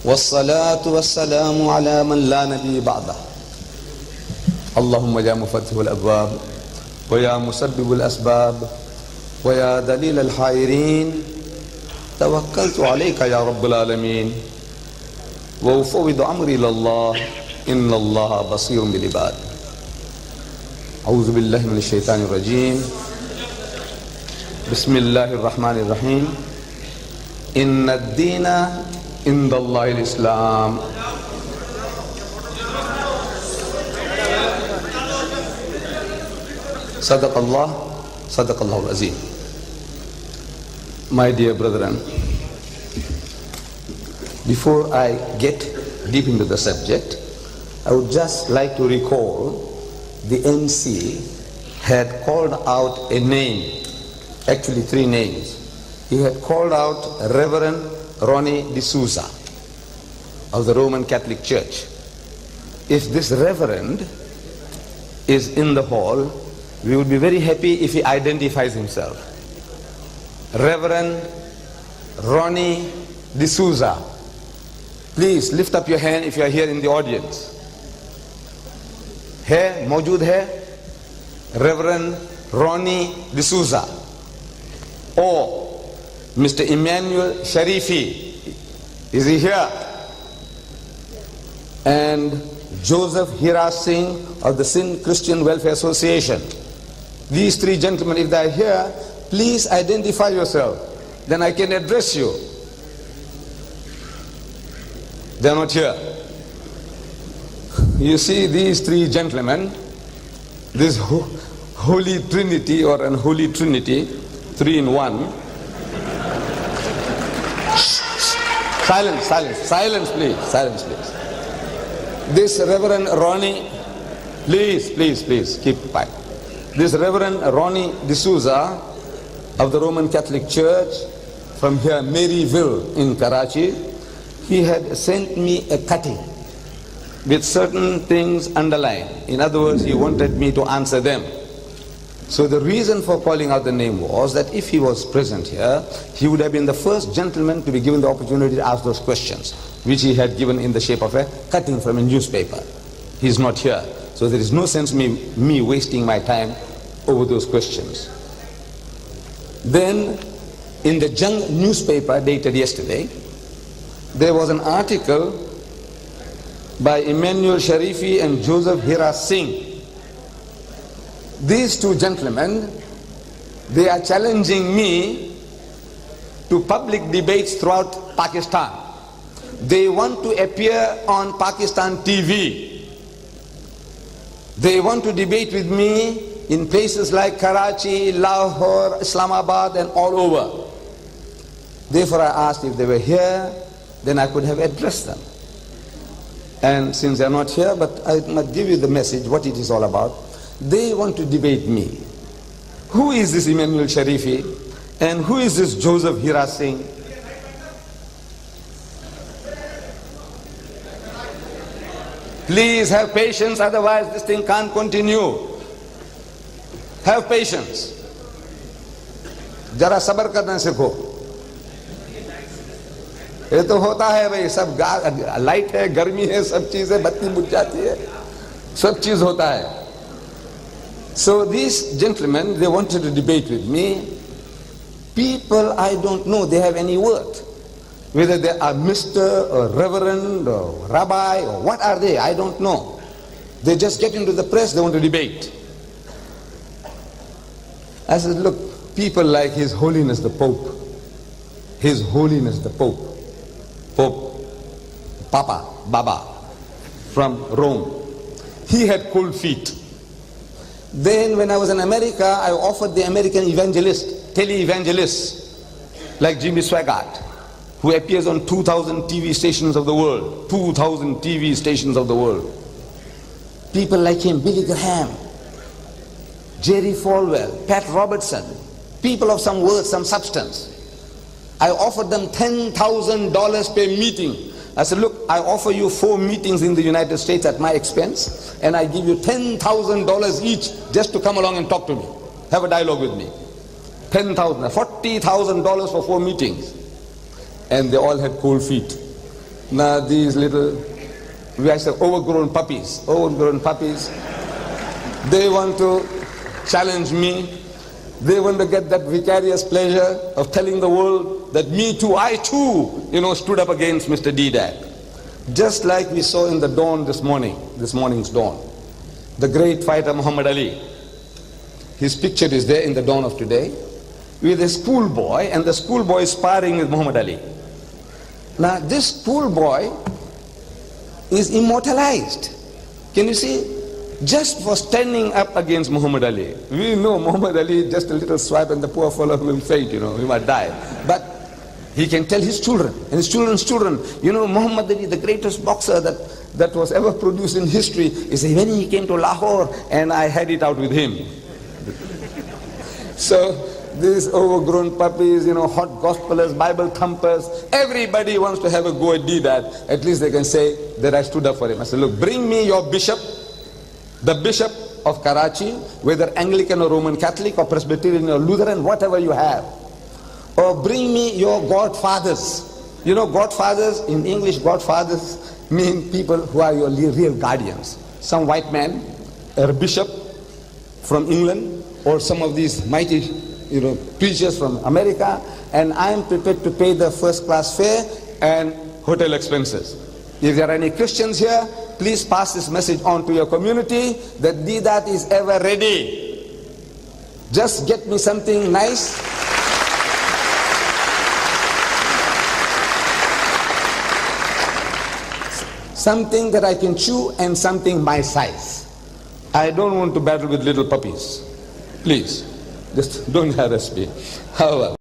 والصلاة والسلام على من لا نبي بعده اللهم يا مفتح الأبواب ويا مسبب الأسباب ويا دليل الحائرين توكلت عليك يا رب العالمين وأفوض أمري إلى الله إن الله بصير بالعباد. أعوذ بالله من الشيطان الرجيم. بسم الله الرحمن الرحيم. إن الدين عند الله الإسلام. صدق الله العظيم. My dear brethren, before I get deep into the subject, I would just like to recall the MC had called out a name, actually three names. He had called out Reverend Ronnie D'Souza of the Roman Catholic Church. If this Reverend is in the hall, we would be very happy if he identifies himself. Reverend Ronnie D'Souza. Please lift up your hand if you are here in the audience. है मौजूद है Reverend Ronnie D'Souza or Mr. Emmanuel Sharifi, is he here? And Joseph Hira Singh of the Sindh Christian Welfare Association. These three gentlemen, if they are here, please identify yourself, then I can address you. They are not here. You see these three gentlemen, this Holy Trinity or Unholy Trinity, three in one. Silence please. This Reverend Ronnie, please keep quiet. This Reverend Ronnie D'Souza of the Roman Catholic Church from here, Maryville in Karachi, he had sent me a cutting with certain things underlined. In other words, he wanted me to answer them. So the reason for calling out the name was that if he was present here, he would have been the first gentleman to be given the opportunity to ask those questions, which he had given in the shape of a cutting from a newspaper. He's not here. So there is no sense me wasting my time over those questions. Then in the Jung newspaper dated yesterday, there was an article by Emmanuel Sharifi and Joseph Hira Singh. These two gentlemen, they are challenging me to public debates throughout Pakistan. They want to appear on Pakistan TV. They want to debate with me in places like Karachi, Lahore, Islamabad and all over. Therefore I asked if they were here, then I could have addressed them. And since they are not here, but I must give you the message, what it is all about. They want to debate me. Who is this Emmanuel Sharifi? And who is this Joseph Hira Singh? Please have patience, otherwise this thing can't continue. Have patience. जरा सब्र करना सीखो. ये तो होता है भाई, सब लाइट है, गर्मी है, सब चीज है, बत्ती बुझ जाती है, सब चीज होता है. So these gentlemen, they wanted to debate with me. People I don't know they have any worth. Whether they are Mr. or Reverend or Rabbi or what are they, I don't know. They just get into the press, they want to debate. I said, look, people like His Holiness the Pope, His Holiness the Pope, Baba, from Rome, he had cold feet. Then when I was in America, I offered the American evangelist, tele-evangelists, like Jimmy Swaggart, who appears on 2,000 TV stations of the world, 2,000 TV stations of the world. People like him, Billy Graham, Jerry Falwell, Pat Robertson, people of some worth, some substance. I offered them $10,000 per meeting. I said, look, I offer you 4 meetings in the United States at my expense, and I give you $10,000 each just to come along and talk to me. Have a dialogue with me. $10,000, $40,000 for 4 meetings. And they all had cold feet. Now these little, I say overgrown puppies, they want to challenge me. They want to get that vicarious pleasure of telling the world that me too, I too, stood up against Mr. Deedat. Just like we saw in the dawn this morning's dawn. The great fighter Muhammad Ali. His picture is there in the dawn of today with a schoolboy, and the schoolboy is sparring with Muhammad Ali. Now this schoolboy is immortalized. Can you see? Just for standing up against Muhammad Ali. We know Muhammad Ali, just a little swipe and the poor fellow will faint, he might die. But he can tell his children and his children's children, Muhammad Ali, the greatest boxer that was ever produced in history, is when he came to Lahore and I had it out with him. So these overgrown puppies, hot gospelers, Bible thumpers, everybody wants to have a go at Deedat. At least they can say that I stood up for him. I said, look, bring me your bishop, the bishop of Karachi, whether Anglican or Roman Catholic or Presbyterian or Lutheran, whatever you have. Or bring me your godfathers. Godfathers, in English, godfathers mean people who are your real guardians. Some white man, a bishop from England, or some of these mighty preachers from America, and I am prepared to pay the first class fare and hotel expenses. If there are any Christians here, please pass this message on to your community that Deedat is ever ready. Just get me something nice. Something that I can chew and something my size. I don't want to battle with little puppies. Please, just don't harass me. However,